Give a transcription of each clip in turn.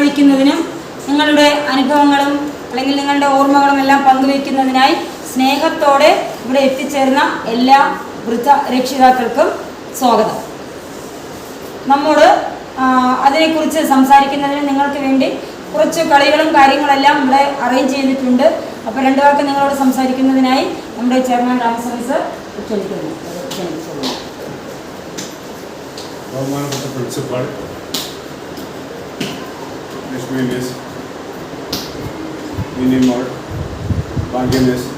ചെലവഴിക്കുന്നതിനും നിങ്ങളുടെ അനുഭവങ്ങളും അല്ലെങ്കിൽ നിങ്ങളുടെ ഓർമ്മകളും എല്ലാം പങ്കുവയ്ക്കുന്നതിനായി സ്നേഹത്തോടെ ഇവിടെ എത്തിച്ചേർന്ന എല്ലാ വൃദ്ധ രക്ഷിതാക്കൾക്കും സ്വാഗതം. നമ്മോട് അതിനെക്കുറിച്ച് സംസാരിക്കുന്നതിന് നിങ്ങൾക്ക് വേണ്ടി കുറച്ച് കളികളും കാര്യങ്ങളെല്ലാം ഇവിടെ അറേഞ്ച് ചെയ്തിട്ടുണ്ട്. അപ്പോൾ രണ്ടു വാക്ക് നിങ്ങളോട് സംസാരിക്കുന്നതിനായി നമ്മുടെ ചെയർമാൻ രാമസ്വാമി സർ ക്ഷണിക്കുന്നു. ബഹുമാനപ്പെട്ട പ്രിൻസിപ്പൽ ലക്ഷ്മി മിസ്, മിനിമോൾ, ഭാഗ്യ മിസ്,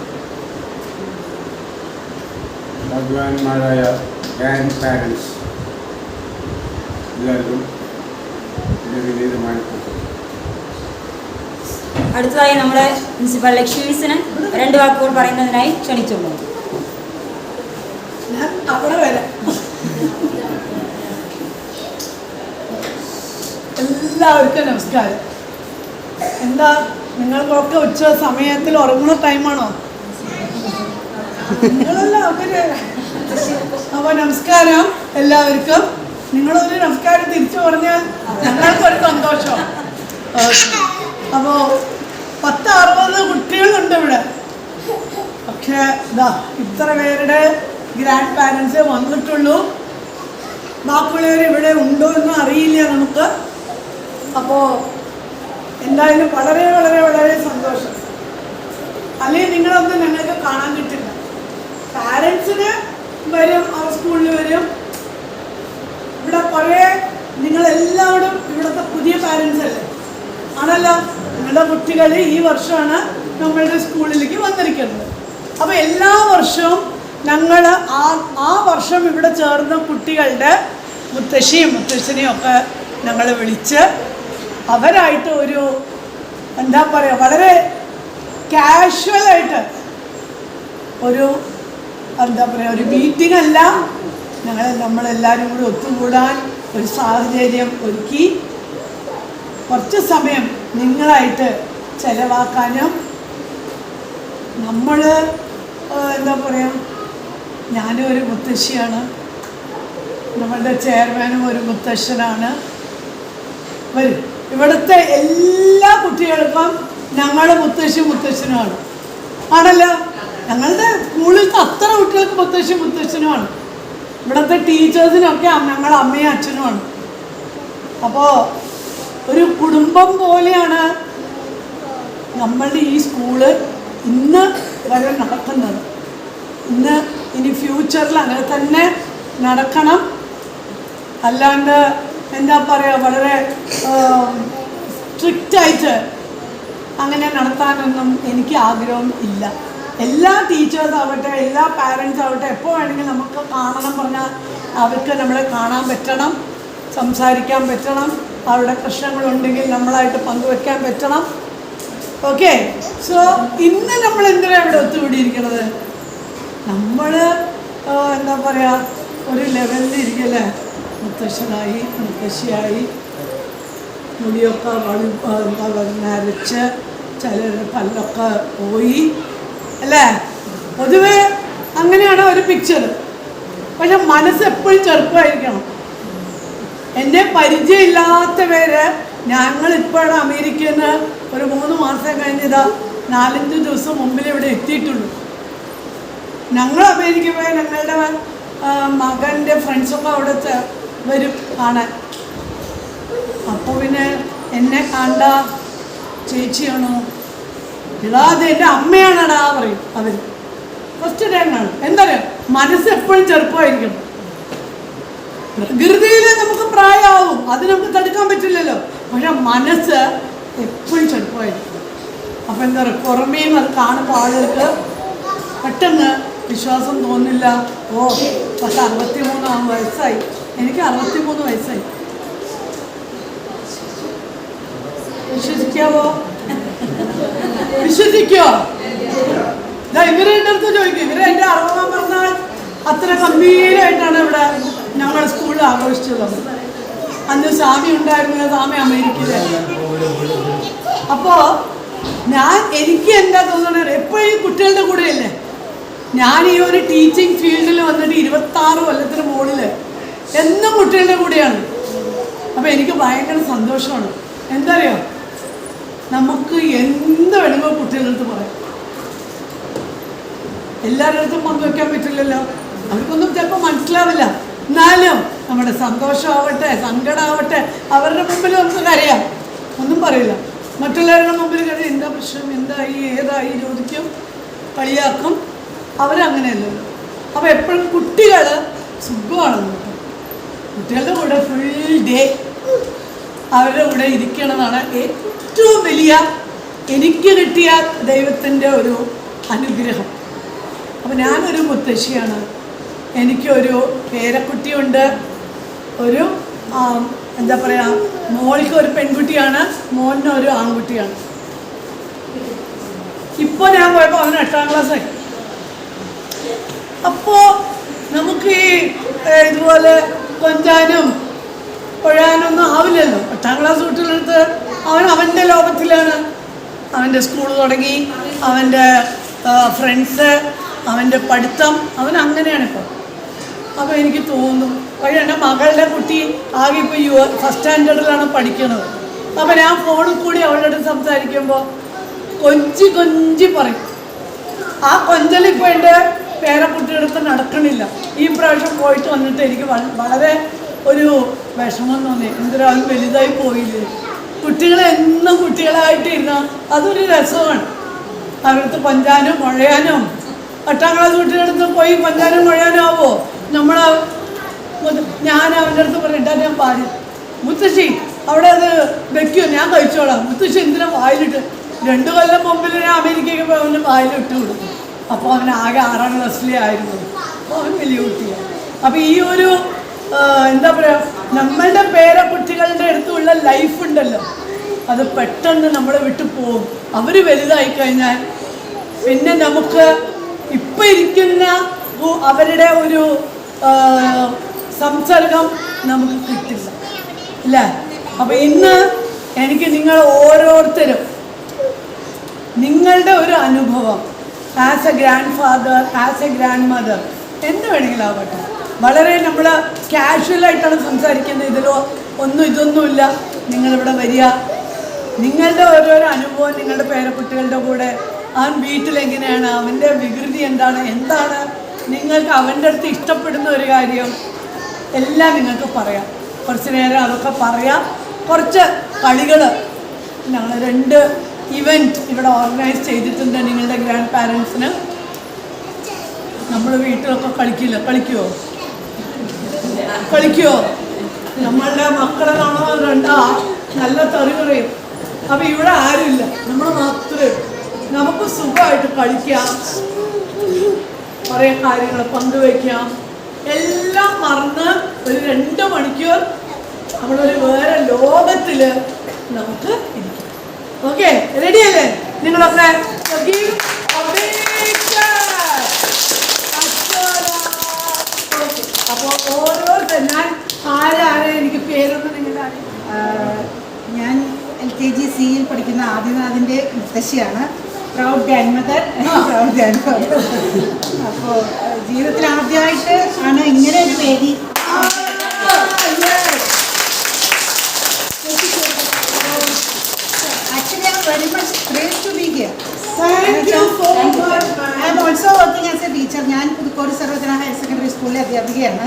ഭഗവാന്മാരായ ഗ്രാൻഡ് പാരൻസ് എല്ലാവർക്കും വിനീതമായ അടുത്തതായി നമ്മുടെ പ്രിൻസിപ്പൽ ലക്ഷ്മി മിസ്സിന് രണ്ട് വാക്കുകൾ പറയുന്നതിനായി ക്ഷണിച്ചുള്ളൂ. എല്ലാവർക്കും നമസ്കാരം. എന്താ നിങ്ങൾക്കൊക്കെ ഉച്ച സമയത്തിൽ ഉറങ്ങുന്ന ടൈമാണോ? നിങ്ങളെല്ലാം അപ്പോൾ നമസ്കാരം എല്ലാവർക്കും. നിങ്ങളൊരു നമസ്കാരം തിരിച്ചു പറഞ്ഞാൽ ഞങ്ങൾക്കൊരു സന്തോഷം. അപ്പോൾ 10-60 കുട്ടികളുണ്ട് ഇവിടെ. പക്ഷേ ഇതാ ഇത്ര പേരുടെ ഗ്രാൻഡ് പാരൻസ് വന്നിട്ടുള്ളൂ. ബാക്കിയുള്ളവർ ഇവിടെ ഉണ്ടോ എന്ന് അറിയില്ല നമുക്ക്. അപ്പോൾ എന്തായാലും വളരെ വളരെ വളരെ സന്തോഷം. അല്ലെങ്കിൽ നിങ്ങളൊന്നും ഞങ്ങൾക്ക് കാണാൻ കിട്ടില്ല. പാരൻസിന് വരും, അവർ സ്കൂളിൽ വരും. ഇവിടെ കുറേ നിങ്ങളെല്ലാവരും ഇവിടുത്തെ പുതിയ പാരൻസ് അല്ലേ ആണല്ലോ. നിങ്ങളുടെ കുട്ടികൾ ഈ വർഷമാണ് നമ്മളുടെ സ്കൂളിലേക്ക് വന്നിരിക്കുന്നത്. അപ്പോൾ എല്ലാ വർഷവും ഞങ്ങൾ ആ വർഷം ഇവിടെ ചേർന്ന കുട്ടികളുടെ മുത്തശ്ശിയും മുത്തശ്ശനെയും ഒക്കെ ഞങ്ങൾ വിളിച്ച് അവരായിട്ട് ഒരു എന്താ പറയുക വളരെ കാഷ്വലായിട്ട് ഒരു എന്താ പറയുക ഒരു മീറ്റിംഗ് അല്ല, നമ്മളെല്ലാവരും കൂടി ഒത്തുകൂടാൻ ഒരു സാഹചര്യം ഒരുക്കി കുറച്ച് സമയം നിങ്ങളായിട്ട് ചെലവാക്കാനും നമ്മൾ എന്താ പറയുക ഞാനും ഒരു മുത്തശ്ശിയാണ്, നമ്മളുടെ ചെയർമാനും ഒരു മുത്തശ്ശനാണ്. വരും ഇവിടുത്തെ എല്ലാ കുട്ടികൾക്കും ഞങ്ങൾ മുത്തശ്ശനുമാണ് ആണല്ലോ. ഞങ്ങളുടെ സ്കൂളിലത്തെ അത്ര കുട്ടികൾക്ക് മുത്തശ്ശനുമാണ്. ഇവിടുത്തെ ടീച്ചേഴ്സിനൊക്കെ ഞങ്ങളുടെ അമ്മയും അച്ഛനുമാണ്. അപ്പോൾ ഒരു കുടുംബം പോലെയാണ് നമ്മളുടെ ഈ സ്കൂള് ഇന്ന് വരെ നടക്കുന്നത്. ഇനി ഫ്യൂച്ചറിൽ അങ്ങനെ തന്നെ നടക്കണം. അല്ലാണ്ട് എന്താ പറയുക വളരെ സ്ട്രിക്റ്റായിട്ട് അങ്ങനെ നടത്താനൊന്നും എനിക്ക് ആഗ്രഹം ഇല്ല. എല്ലാ ടീച്ചേഴ്സ് ആവട്ടെ, എല്ലാ പാരൻസ് ആവട്ടെ, എപ്പോൾ വേണമെങ്കിലും നമുക്ക് കാണണം പറഞ്ഞാൽ അവർക്ക് നമ്മളെ കാണാൻ പറ്റണം, സംസാരിക്കാൻ പറ്റണം, അവരുടെ പ്രശ്നങ്ങളുണ്ടെങ്കിൽ നമ്മളായിട്ട് പങ്കുവെക്കാൻ പറ്റണം. ഓക്കെ. സോ ഇന്ന് നമ്മൾ എന്തിനാണ് ഇവിടെ ഒത്തുകൂടിയിരിക്കുന്നത്? നമ്മൾ എന്താ പറയുക ഒരു ലെവലിൽ ഇരിക്കല്ലേ. മുത്തശ്ശനായി മുത്തശ്ശിയായി മുടിയൊക്കെ നരച്ച് ചിലരുടെ പല്ലൊക്കെ പോയി അല്ലേ. പൊതുവെ അങ്ങനെയാണ് ഒരു പിക്ചർ. പക്ഷെ മനസ്സ് എപ്പോഴും ചെറുപ്പമായിരിക്കണം. എന്നെ പരിചയമില്ലാത്ത പേര് ഞങ്ങളിപ്പോഴാണ് അമേരിക്കയിൽ നിന്ന് ഒരു 3 മാസം കഴിഞ്ഞതാ 4-5 ദിവസം മുമ്പിൽ ഇവിടെ എത്തിയിട്ടുള്ളൂ. ഞങ്ങൾ അമേരിക്ക പോയ ഞങ്ങളുടെ മകൻ്റെ ഫ്രണ്ട്സൊക്കെ അവിടെ വരും കാണാൻ. അപ്പോൾ പിന്നെ എന്നെ കണ്ട ചേച്ചിയാണോ ഇടാ അത് എൻ്റെ അമ്മയാണടാ പറയും അവർ. ഫസ്റ്റ് ടൈമാണ്. എന്താ പറയുക മനസ്സ് എപ്പോഴും ചെറുപ്പമായിരിക്കണം. പ്രകൃതിയിൽ നമുക്ക് പ്രായമാവും, അത് നമുക്ക് തടുക്കാൻ പറ്റില്ലല്ലോ. പക്ഷെ മനസ്സ് എപ്പോഴും ചെറുപ്പമായിരിക്കും. അപ്പം എന്താ പറയുക പുറമേയും അത് കാണുമ്പോൾ ആളുകൾക്ക് പെട്ടെന്ന് വിശ്വാസം തോന്നില്ല. ഓ പക്ഷെ 63 വയസ്സായി. എനിക്ക് 63 വയസ്സായി. വിശ്വസിക്കാവോ? വിശ്വസിക്കോ? ഇവരെ എൻ്റെ അടുത്ത് ചോദിക്കും. ഇവരെ എൻ്റെ 60-ാം പിറന്നാൾ അത്ര ഗംഭീരമായിട്ടാണ് ഇവിടെ ഞങ്ങളുടെ സ്കൂളിൽ ആഘോഷിച്ചത്. അന്ന് സ്വാമി ഉണ്ടായിരുന്നത്, സ്വാമി അമേരിക്കയിലായിരുന്നു. അപ്പോൾ എനിക്ക് എന്താ തോന്നുന്നത്, എപ്പോഴും കുട്ടികളുടെ കൂടെയല്ലേ. ഞാൻ ഈ ഒരു ടീച്ചിങ് ഫീൽഡിൽ വന്നിട്ട് 26 കൊല്ലത്തിന് മുകളിൽ എന്നും കുട്ടികളുടെ കൂടെയാണ്. അപ്പോൾ എനിക്ക് ഭയങ്കര സന്തോഷമാണ്. എന്താ അറിയോ, നമുക്ക് എന്ത് വേണമെങ്കിലും കുട്ടികളുടെ അടുത്ത് പറയാം. എല്ലാവരുടെ അടുത്തും പങ്കുവെക്കാൻ പറ്റില്ലല്ലോ, അവർക്കൊന്നും ചിലപ്പോൾ മനസ്സിലാവില്ല. എന്നാലും നമ്മുടെ സന്തോഷമാവട്ടെ സങ്കടമാവട്ടെ അവരുടെ മുമ്പിൽ നമുക്ക് കരയാം, ഒന്നും പറയില്ല. മറ്റുള്ളവരുടെ മുമ്പിൽ കരയാം, എന്താ പ്രശ്നം, എന്തായി, ഏതായി ചോദിക്കും, കളിയാക്കും. അവരങ്ങനെയല്ലല്ലോ. അപ്പോൾ എപ്പോഴും കുട്ടികൾ സുഖമാണെന്ന് കേട്ടോ. കുട്ടികളുടെ കൂടെ ഫുൾ ഡേ അവരുടെ കൂടെ ഇരിക്കണമെന്നാണ് ഏറ്റവും വലിയ എനിക്ക് കിട്ടിയ ദൈവത്തിൻ്റെ ഒരു അനുഗ്രഹം. അപ്പോൾ ഞാനൊരു മുത്തശ്ശിയാണ്, എനിക്കൊരു പേരക്കുട്ടിയുണ്ട്, ഒരു എന്താ പറയുക, മോൾക്ക് ഒരു പെൺകുട്ടിയാണ്, മോന് ഒരു ആൺകുട്ടിയാണ്. ഇപ്പോൾ ഞാൻ പോയപ്പോൾ അവന് 8ാം ക്ലാസ്സായി. അപ്പോൾ നമുക്ക് ഈ ഇതുപോലെ കൊഞ്ചാനും കൊഴാനൊന്നും ആവില്ലല്ലോ. 8ാം ക്ലാസ് കുട്ടികളടുത്ത് അവൻ്റെ ലോകത്തിലാണ്. അവൻ്റെ സ്കൂൾ തുടങ്ങി, അവൻ്റെ ഫ്രണ്ട്സ്, അവൻ്റെ പഠിത്തം, അവൻ അങ്ങനെയാണിപ്പോൾ. അപ്പോൾ എനിക്ക് തോന്നുന്നു, പക്ഷേ എൻ്റെ മകളുടെ കുട്ടി ആകെ ഇപ്പോൾ ഫസ്റ്റ് സ്റ്റാൻഡേർഡിലാണ് പഠിക്കുന്നത്. അപ്പോൾ ഞാൻ ഫോണിൽ കൂടി അവളുടെ അടുത്ത് സംസാരിക്കുമ്പോൾ കൊഞ്ചി പറയും. ആ കൊഞ്ചലിപ്പോൾ എൻ്റെ പേരക്കുട്ടിയെടുത്ത് നടക്കണില്ല. ഈ പ്രാവശ്യം പോയിട്ട് വന്നിട്ട് എനിക്ക് വളരെ ഒരു വിഷമം തോന്നി. എന്തൊരു അവൻ വലുതായി പോയില്ലേ. കുട്ടികളെ എന്നും കുട്ടികളായിട്ടിരുന്നാൽ അതൊരു രസമാണ്. അവരടുത്ത് കൊഞ്ചാനും മുഴയാനും. 8ാം ക്ലാസ് കുട്ടികളടുത്ത് പോയി കൊഞ്ചാനും മുഴയാനും ആവോ? ഞാൻ അവൻ്റെ അടുത്ത് പറഞ്ഞിട്ടാ ഞാൻ പാടി, മുത്തശ്ശി അവിടെ അത് വെക്കുമോ, ഞാൻ കഴിച്ചോളാം. മുത്തശ്ശി എന്തിനാ വായിലിട്ട്? 2 കൊല്ലം മുമ്പിൽ ഞാൻ അമേരിക്കയ്ക്ക് പോയി അവന് വായിലിട്ട് കൊടുത്തു. അപ്പോൾ അവൻ ആകെ 6ാം ക്ലാസ്സിലേ ആയിരുന്നു. അപ്പോൾ അവൻ വലിയ കുട്ടിയാണ്. അപ്പോൾ ഈ ഒരു എന്താ പറയുക, നമ്മളുടെ പേരക്കുട്ടികളുടെ അടുത്തുള്ള ലൈഫ് ഉണ്ടല്ലോ, അത് പെട്ടെന്ന് നമ്മളെ വിട്ടു പോകും. അവർ വലുതായി കഴിഞ്ഞാൽ പിന്നെ നമുക്ക് ഇപ്പം ഇരിക്കുന്ന അവരുടെ ഒരു സംസർഗം നമുക്ക് കിട്ടില്ല, അല്ലേ? അപ്പോൾ ഇന്ന് എനിക്ക് നിങ്ങൾ ഓരോരുത്തരും നിങ്ങളുടെ ഒരു അനുഭവം as A grand father, as A grand mother, എന്ത് വേണമെങ്കിലും ആവട്ടെ, വളരെ നമ്മൾ കാഷ്വലായിട്ടാണ് സംസാരിക്കുന്നത്. ഇതിലോ ഇതൊന്നുമില്ല. നിങ്ങളിവിടെ വരിക, നിങ്ങളുടെ ഓരോരോ അനുഭവം നിങ്ങളുടെ പേരക്കുട്ടികളുടെ കൂടെ, അവൻ വീട്ടിലെങ്ങനെയാണ്, അവൻ്റെ വികൃതി എന്താണ് നിങ്ങൾക്ക് അവൻ്റെ അടുത്ത് ഇഷ്ടപ്പെടുന്ന ഒരു കാര്യം എല്ലാം നിങ്ങൾക്ക് പറയാം. കുറച്ച് നേരം അതൊക്കെ പറയാം. കുറച്ച് കളികൾ ഞങ്ങൾ 2 ഇവൻറ്റ് ഇവിടെ ഓർഗനൈസ് ചെയ്തിട്ടുണ്ട് നിങ്ങളുടെ ഗ്രാൻഡ് പാരൻസിന്. നമ്മൾ വീട്ടിലൊക്കെ കളിക്കുമോ? നമ്മളുടെ മക്കളെ കാണാൻ കണ്ടാ നല്ല തെറി പറയും. അപ്പം ഇവിടെ ആരുമില്ല, നമ്മൾ മാത്രമേ. നമുക്ക് സുഖമായിട്ട് കളിക്കാം, കുറേ കാര്യങ്ങൾ പങ്കുവയ്ക്കാം, എല്ലാം മറന്ന് ഒരു 2 മണിക്കൂർ നമ്മളൊരു വേറെ ലോകത്തിൽ നമുക്ക് ഇരിക്കാം. ഓക്കെ, റെഡിയല്ലേ നിങ്ങളൊക്കെ? അപ്പോൾ ഓരോരുത്തർ ഞാൻ ആരാണ്, എനിക്ക് പേരൊന്നും നിങ്ങളുടെ ഞാൻ LKG-Cയിൽ പഠിക്കുന്ന ആദിനാഥിൻ്റെ മുത്തശ്ശിയാണ്. Proud grand mother. അപ്പോൾ ജീവിതത്തിൽ ആദ്യമായിട്ട് ആണ് ഇങ്ങനെ ഒരു വേദി. Actually, I'm very much thrilled to be here. Thank you so much. I am also working as a teacher. ഞാൻ പുതുക്കോട് സർവജന ഹയർ സെക്കൻഡറി സ്കൂളിലെ അധ്യാപികയാണ്.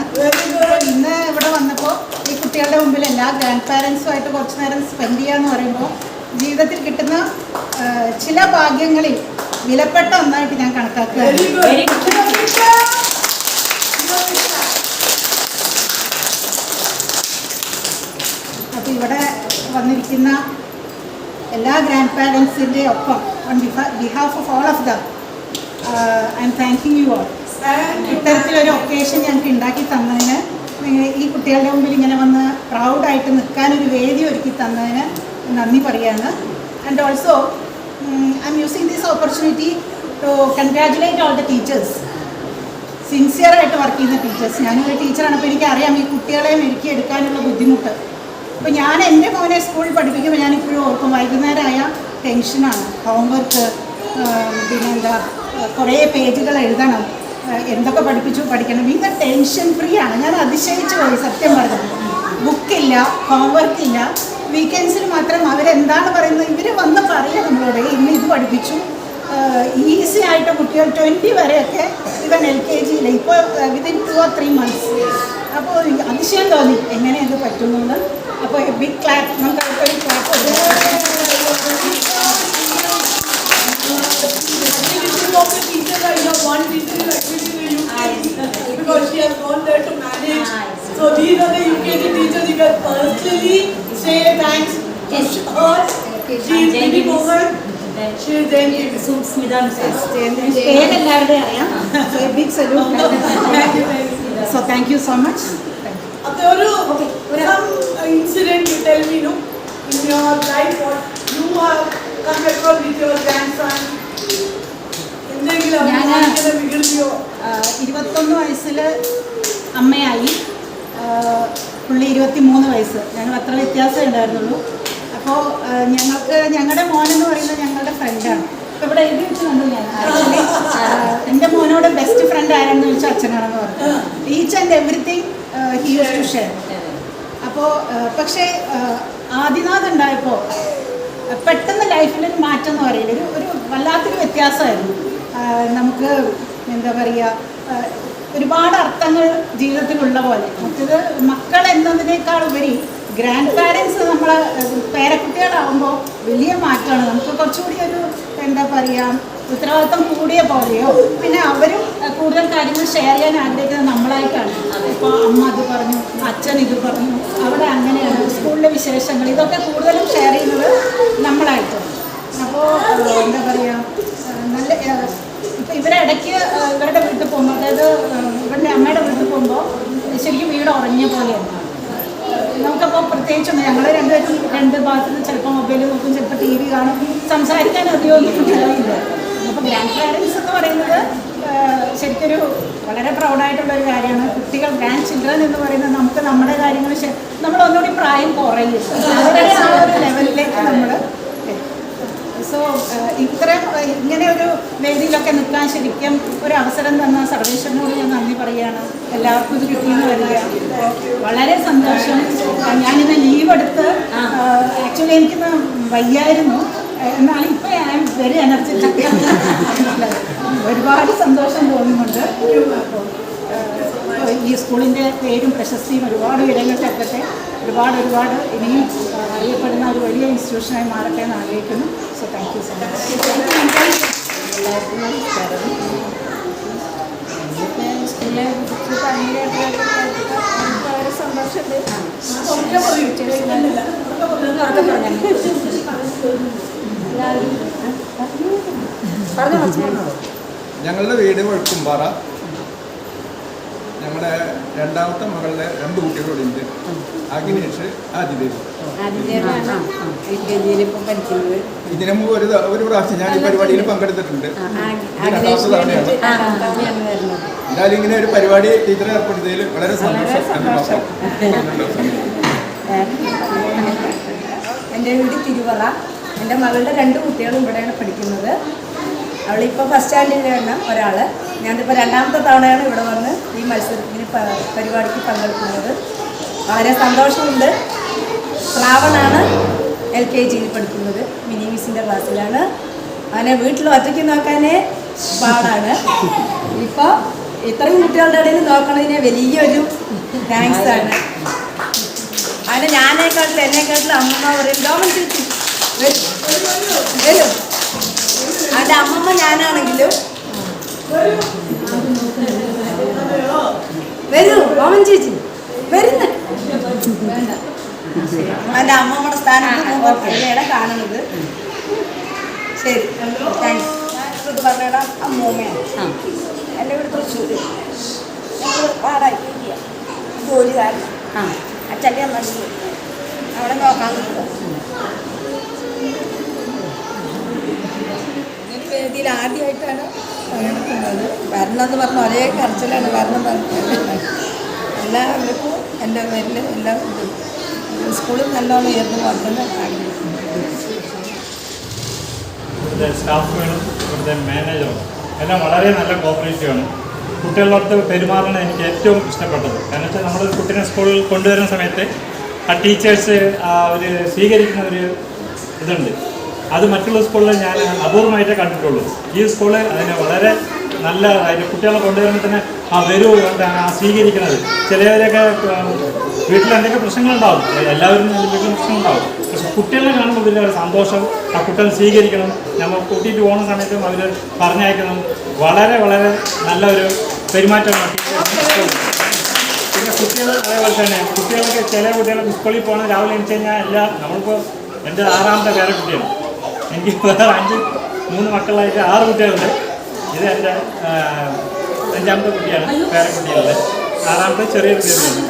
ഇന്ന് ഇവിടെ വന്നപ്പോൾ ഈ കുട്ടികളുടെ മുമ്പിൽ എല്ലാ ഗ്രാൻഡ് പാരൻസുമായിട്ട് കുറച്ച് നേരം സ്പെൻഡ് ചെയ്യാന്ന് പറയുമ്പോൾ ജീവിതത്തിൽ കിട്ടുന്ന ചില ഭാഗ്യങ്ങളിൽ വിലപ്പെട്ട ഒന്നായിട്ട് ഞാൻ കണക്കാക്കുകയാണ്. അപ്പോൾ ഇവിടെ വന്നിരിക്കുന്ന എല്ലാ ഗ്രാൻഡ് പാരൻസിൻ്റെ ഒപ്പം on behalf of all of them, I am thanking you all. ഇത്തരത്തിലൊരു ഒക്കേഷൻ ഞങ്ങൾക്ക് ഉണ്ടാക്കി തന്നതിന്, ഈ കുട്ടികളുടെ മുമ്പിൽ ഇങ്ങനെ വന്ന് പ്രൗഡായിട്ട് നിൽക്കാനൊരു വേദി ഒരുക്കി തന്നതിന് നന്ദി പറയാണ്. And also I am using this opportunity to congratulate all the teachers, സിൻസിയറായിട്ട് വർക്ക് ചെയ്യുന്ന ടീച്ചേഴ്സ്. ഞാനൊരു ടീച്ചറാണ്, അപ്പോൾ എനിക്കറിയാം ഈ കുട്ടികളെ മെരുക്കി എടുക്കാനുള്ള ബുദ്ധിമുട്ട്. അപ്പോൾ ഞാൻ എൻ്റെ മോനെ സ്കൂളിൽ പഠിപ്പിക്കുമ്പോൾ ഞാനിപ്പോഴും ഓർക്കും, വൈകുന്നേരമായ ടെൻഷനാണ്. ഹോംവർക്ക്, പിന്നെന്താ കുറേ പേജുകൾ എഴുതണം, എന്തൊക്കെ പഠിക്കണം. ഇന്ന് ടെൻഷൻ ഫ്രീ ആണ്. ഞാൻ അതിശയിച്ചു പോയി സത്യം പറഞ്ഞത്. ബുക്കില്ല, ഹോംവർക്കില്ല, വീക്കെൻഡ്സിൽ മാത്രം അവരെന്താണ് പറയുന്നത് ഇവർ വന്ന് പറയുക നമ്മളോട് ഇന്ന് ഇത് പഠിപ്പിച്ചു. ഈസി ആയിട്ട് കുട്ടികൾ 20 വരെയൊക്കെ ഇവൻ LKG ഇപ്പോൾ വിതിൻ 2 or 3 months. അപ്പോൾ അതിശയം തോന്നി എങ്ങനെ ഇത് പറ്റുന്നത്. അപ്പോൾ ബിഗ് ക്ലാപ്പ്, നമുക്ക് ഒരു clap one teacher is actually in the UKG because she has gone there to manage. So these are the UKG teachers. You can personally say thanks to her. She is Mini Mohan. She is Jain Smita. പേരെല്ലാവരുടെയും അറിയാം. So a big salute. So thank you so much. Some incident you tell me, no, in your life what you have come across with your grandson. ഞാൻ 21 വയസ്സിൽ അമ്മയായി. പുള്ളി 23 വയസ്സ്. ഞങ്ങൾ അത്ര വ്യത്യാസമേ ഉണ്ടായിരുന്നുള്ളൂ. അപ്പോൾ ഞങ്ങളുടെ മോനെന്ന് പറയുന്നത് ഞങ്ങളുടെ ഫ്രണ്ടാണ്. അപ്പോൾ ഇവിടെ എഴുതി വെച്ചിട്ടുണ്ട് ഞാൻ ആക്ച്വലി എൻ്റെ മോനോട് ബെസ്റ്റ് ഫ്രണ്ട് ആരെന്ന് ചോദിച്ചാൽ അച്ഛനാണെന്ന് പറഞ്ഞു. Each and everything he use to share. അപ്പോൾ പക്ഷേ ആദിനാഥ് ഉണ്ടായപ്പോൾ പെട്ടെന്ന് ലൈഫിലൊരു മാറ്റം എന്ന് പറയുന്നത് ഒരു വല്ലാത്തൊരു വ്യത്യാസമായിരുന്നു. നമുക്ക് എന്താ പറയുക, ഒരുപാട് അർത്ഥങ്ങൾ ജീവിതത്തിലുള്ള പോലെ. മറ്റത് മക്കൾ എന്നതിനേക്കാൾ ഉപരി ഗ്രാൻഡ് പാരൻസ് നമ്മളെ പേരക്കുട്ടികളാവുമ്പോൾ വലിയ മാറ്റമാണ്. നമുക്ക് കുറച്ചുകൂടി ഒരു എന്താ പറയുക ഉത്തരവാദിത്വം കൂടിയ പോലെയോ, പിന്നെ അവരും കൂടുതൽ കാര്യങ്ങൾ ഷെയർ ചെയ്യാൻ ആഗ്രഹിക്കുന്നത് നമ്മളായിട്ടാണ്. ഇപ്പോൾ അമ്മ അത് പറഞ്ഞു, അച്ഛൻ ഇത് പറഞ്ഞു, അവിടെ അങ്ങനെയാണ്, സ്കൂളിലെ വിശേഷങ്ങൾ, ഇതൊക്കെ കൂടുതലും ഷെയർ ചെയ്യുന്നത് നമ്മളായിട്ടാണ്. അപ്പോൾ എന്താ പറയുക, നല്ല ഇപ്പം ഇവരെ ഇടയ്ക്ക് ഇവരുടെ വീട്ടിൽ പോകുമ്പോൾ, അതായത് ഇവരുടെ അമ്മയുടെ വീട്ടിൽ പോകുമ്പോൾ ശരിക്കും വീട് ഉറങ്ങിയ പോലെയാണ്. നമുക്കപ്പോൾ പ്രത്യേകിച്ചൊന്നും ഞങ്ങൾ രണ്ടുപേരും രണ്ട് ഭാഗത്തു നിന്ന് ചിലപ്പോൾ മൊബൈൽ നോക്കും, ചിലപ്പോൾ TV കാണും, സംസാരിക്കാൻ അധികമൊന്നും ഉണ്ടാവില്ല. അപ്പോൾ ഗ്രാൻഡ് പാരൻസ് എന്ന് പറയുന്നത് ശരിക്കൊരു വളരെ പ്രൗഡായിട്ടുള്ളൊരു കാര്യമാണ്. കുട്ടികൾ ഗ്രാൻഡ് ചിൽഡ്രൻ എന്ന് പറയുന്നത് നമുക്ക് നമ്മുടെ കാര്യങ്ങൾ നമ്മൾ ഒന്നുകൂടി പ്രായം കുറയും, അവരുടെ ആ ഒരു ലെവലിലേക്ക് നമ്മൾ. സോ ഇങ്ങനെ ഒരു വേദിയിലൊക്കെ നിൽക്കാൻ ശരിക്കും ഒരു അവസരം തന്ന സർവേശ്വരനോട് ഞാൻ നന്ദി പറയുകയാണ്. എല്ലാവർക്കും ഇത് കിട്ടിയെന്ന് വരിക വളരെ സന്തോഷം. ഞാനിന്ന് ലീവ് എടുത്ത് ആക്ച്വലി എനിക്കിന്ന് വയ്യായിരുന്നു, എന്നാലും ഇപ്പോൾ ഞാൻ വെരി എനർജറ്റിക്. ഒരുപാട് സന്തോഷം തോന്നുന്നുണ്ട്. ഈ സ്കൂളിൻ്റെ പേരും പ്രശസ്തിയും ഒരുപാട് ഉയരങ്ങൾക്ക് എത്തട്ടെ. ഒരുപാട് ഇനിയും അറിയപ്പെടുന്ന ഒരു വലിയ ഇൻസ്റ്റിറ്റ്യൂഷനായി മാറട്ടെ എന്ന് ആഗ്രഹിക്കുന്നു. So thank you so much. എല്ലാവർക്കും നമസ്കാരം. സ്കൂളിലെ വളരെ സന്തോഷമുണ്ട്. ഞങ്ങളുടെ വീട് വഴുക്കുംപാറ. ഞങ്ങളുടെ രണ്ടാമത്തെ മകളുടെ 2 കുട്ടികളുണ്ട്, അഖിലേഷ്, ആദിദേവ്. ഇതിനു മുമ്പ് ഒരു പ്രാവശ്യം ഞാൻ ഈ പരിപാടിയിൽ പങ്കെടുത്തിട്ടുണ്ട്. എന്തായാലും ഇങ്ങനെ ഒരു പരിപാടി ടീച്ചറെ ഏർപ്പെടുത്തിയതിൽ വളരെ സന്തോഷം. എൻ്റെ വീട് തിരുവറ. എൻ്റെ മകളുടെ 2 കുട്ടികളും ഇവിടെയാണ് പഠിക്കുന്നത്. അവളിപ്പോൾ ഫസ്റ്റ് സ്റ്റാൻഡേർഡിലാണ് ഒരാൾ. ഞാനിപ്പോൾ 2ാമത്തെ തവണയാണ് ഇവിടെ വന്ന് ഈ മത്സരത്തിന് പരിപാടിക്ക് പങ്കെടുക്കുന്നത്. വളരെ സന്തോഷമുണ്ട്. ശ്രാവണാണ് LKGയിൽ പഠിക്കുന്നത്, മിനി മിസ്സിൻ്റെ ക്ലാസ്സിലാണ്. അവനെ വീട്ടിൽ ഒറ്റയ്ക്ക് നോക്കാനേ പാടാണ്. ഇപ്പോൾ ഇത്രയും കുട്ടികളുടെ ഇടയിൽ നോക്കണതിന് വലിയൊരു താങ്ക്സ് ആണ്. അവനെ എന്നെക്കാട്ടിലും അമ്മ പറയും, ഡോമൻ ചേച്ചി വരും. അവൻ്റെ അമ്മമ്മ ഞാനാണെങ്കിലും വരൂ ഡോമൻ ചേച്ചി വരുന്ന. അവൻ്റെ അമ്മമ്മയുടെ സ്ഥാനത്ത് കാണുന്നത്. ശരി, താങ്ക്സ്. ഞാനിത് പറഞ്ഞിടാ അമ്മൂമ്മയാണ്. എൻ്റെ വീട് തൃശ്ശൂർ. ഞങ്ങൾ പാടായി ജോലി കാരണം അച്ഛൻ്റെ അമ്മ അവിടെ നോക്കാൻ വേദിയിൽ ആദ്യമായിട്ടാണ് പങ്കെടുക്കുന്നത്. വരണമെന്ന് പറഞ്ഞ ഒരേ കരച്ചിലാണ് വരണം പറഞ്ഞത്. എല്ലാവർക്കും എൻ്റെ പേരിൽ എല്ലാം സ്കൂളിൽ നല്ലോണം ഉയർന്നു വന്നത് ആഗ്രഹിക്കുന്നു. ഇവിടുത്തെ സ്റ്റാഫുകളും ഇവിടുത്തെ മാനേജറും എല്ലാം വളരെ നല്ല കോപ്പറേറ്റീവാണ്. കുട്ടികളോടൊത്ത് പെരുമാറാണ് എനിക്ക് ഏറ്റവും ഇഷ്ടപ്പെട്ടത്. കാരണം വെച്ചാൽ നമ്മൾ കുട്ടീനെ സ്കൂളിൽ കൊണ്ടുവരുന്ന സമയത്ത് ആ ടീച്ചേഴ്സ് അവർ സ്വീകരിക്കുന്ന ഒരു ഇതുണ്ട്. അത് മറ്റുള്ള സ്കൂളിൽ ഞാൻ അപൂർവമായിട്ടേ കണ്ടിട്ടുള്ളൂ. ഈ സ്കൂളിൽ അതിന് വളരെ നല്ല അതിൻ്റെ കുട്ടികളെ കൊണ്ടുവരുമ്പോൾ തന്നെ വരൂ കൊണ്ടാണ് സ്വീകരിക്കുന്നത്. ചിലവരൊക്കെ വീട്ടിൽ എന്തൊക്കെ പ്രശ്നങ്ങളുണ്ടാവും, എല്ലാവരും വീട്ടിൽ പ്രശ്നങ്ങളുണ്ടാവും. പക്ഷെ കുട്ടികളെ കാണുമ്പോൾ വലിയ സന്തോഷം. ആ കുട്ടികളെ സ്വീകരിക്കണം, നമ്മൾ കൂട്ടിയിട്ട് പോകുന്ന സമയത്തും അവർ പറഞ്ഞയക്കണം. വളരെ വളരെ നല്ലൊരു പെരുമാറ്റമാണ്. പിന്നെ കുട്ടികൾ അതേപോലെ തന്നെ കുട്ടികൾക്ക് ചില കുട്ടികൾ സ്കൂളിൽ പോകണം രാവിലെ എണിച്ച് കഴിഞ്ഞാൽ എല്ലാം നമ്മളിപ്പോൾ എൻ്റെ 6ാമത്തെ പേരക്കുട്ടിയാണ്. എനിക്ക് വേറെ 3 മക്കളായിട്ട് 6 കുട്ടികളുണ്ട്. ഇത് എൻ്റെ 5ാമത്തെ കുട്ടിയാണ്, പേരക്കുട്ടികളുടെ 6ാമത്തെ ചെറിയൊരു കുട്ടിയാണ്.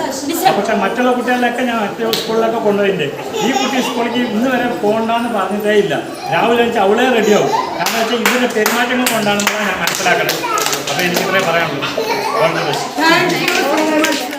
പക്ഷെ മറ്റുള്ള കുട്ടികളിലൊക്കെ ഞാൻ മറ്റു സ്കൂളിലൊക്കെ കൊണ്ടുപോയിട്ടുണ്ട്. ഈ കുട്ടി സ്കൂളിലേക്ക് ഇന്ന് വരെ പോകണ്ടെന്ന് പറഞ്ഞിട്ടേ ഇല്ല. രാവിലെ വെച്ചാൽ അവളെ റെഡിയാവും. കാരണം വെച്ചാൽ ഇതിൻ്റെ പെരുമാറ്റങ്ങൾ കൊണ്ടാണെന്നുള്ളത് ഞാൻ മനസ്സിലാക്കണം. അപ്പോൾ എനിക്കിത്രേ പറയാനുള്ളൂ. All the best.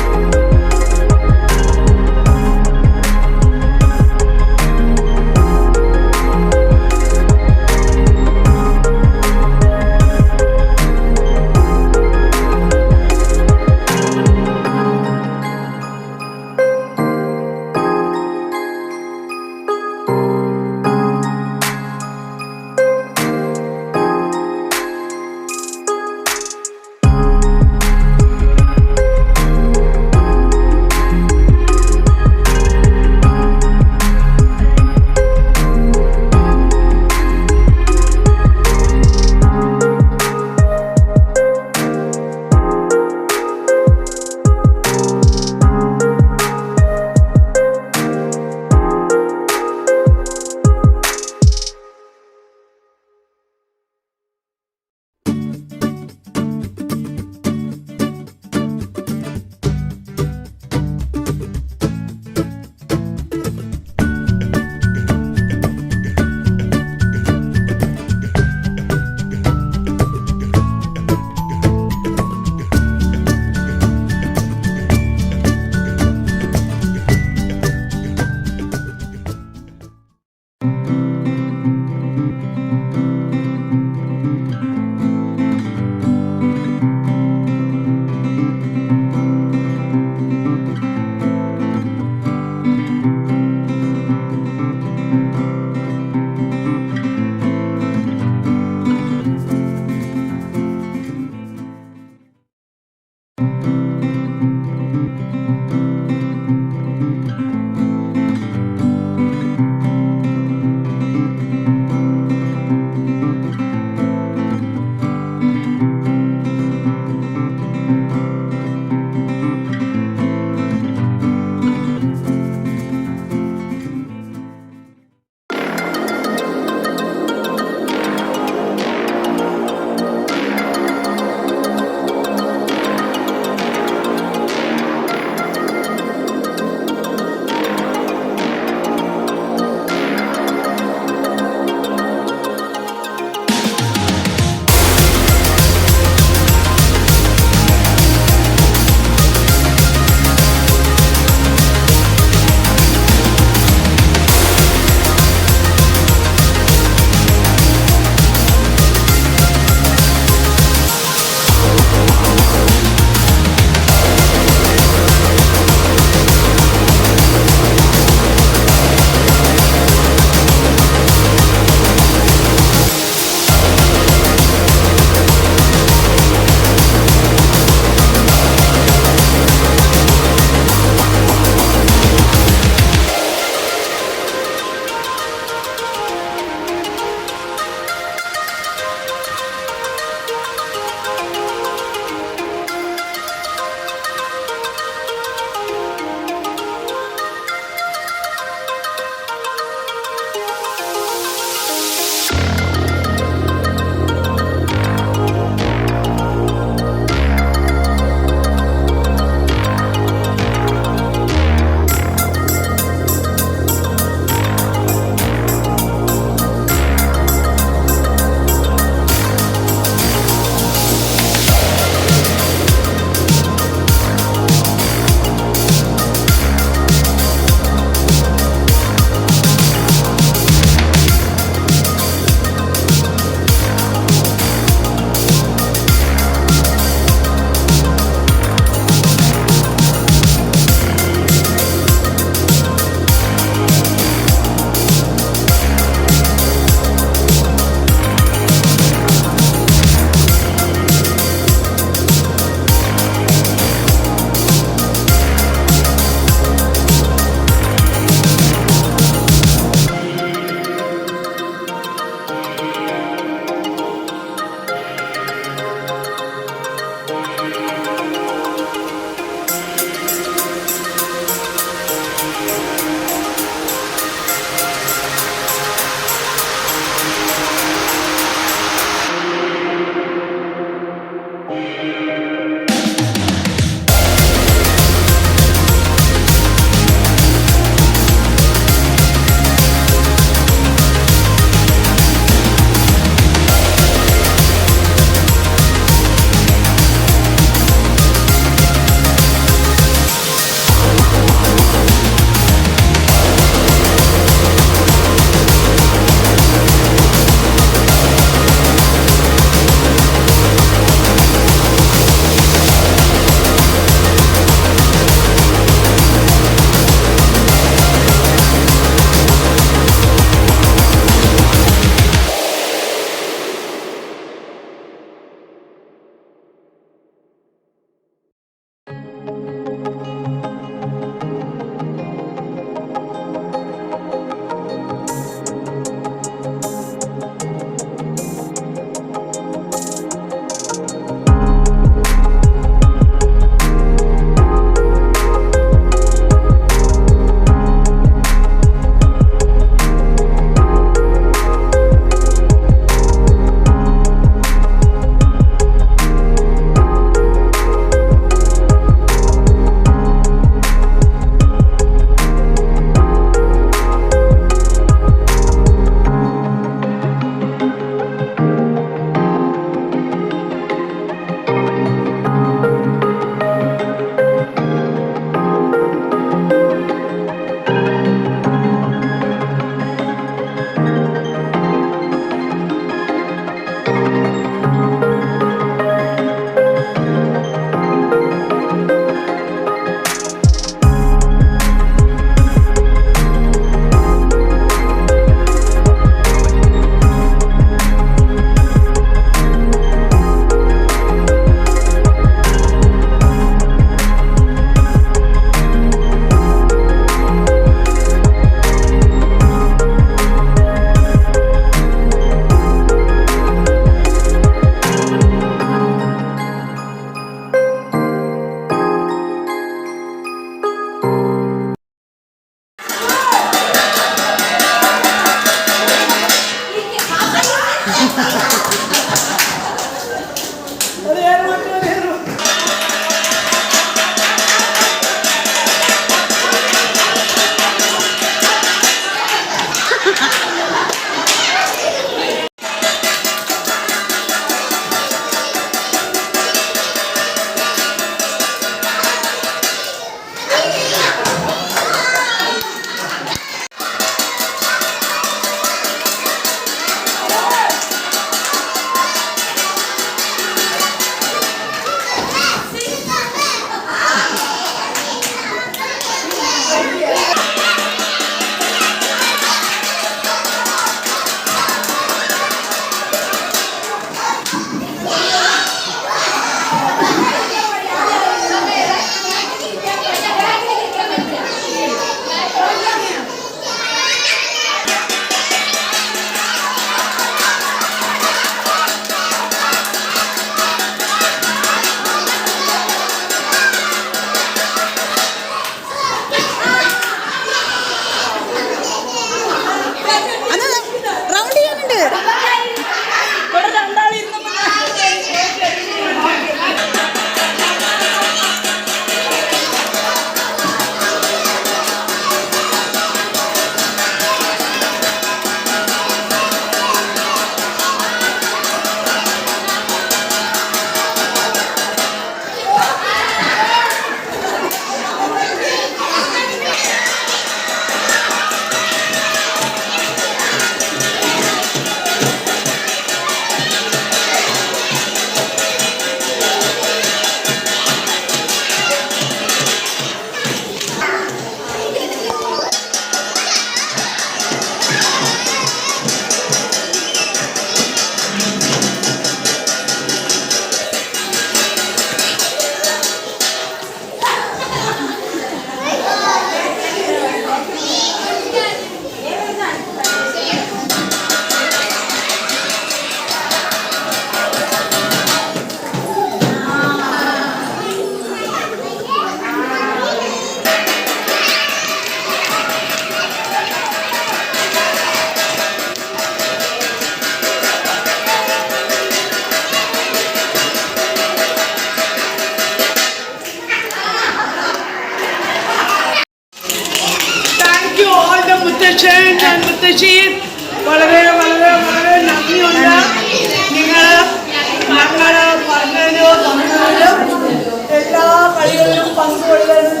പങ്കുകൊള്ളരുത്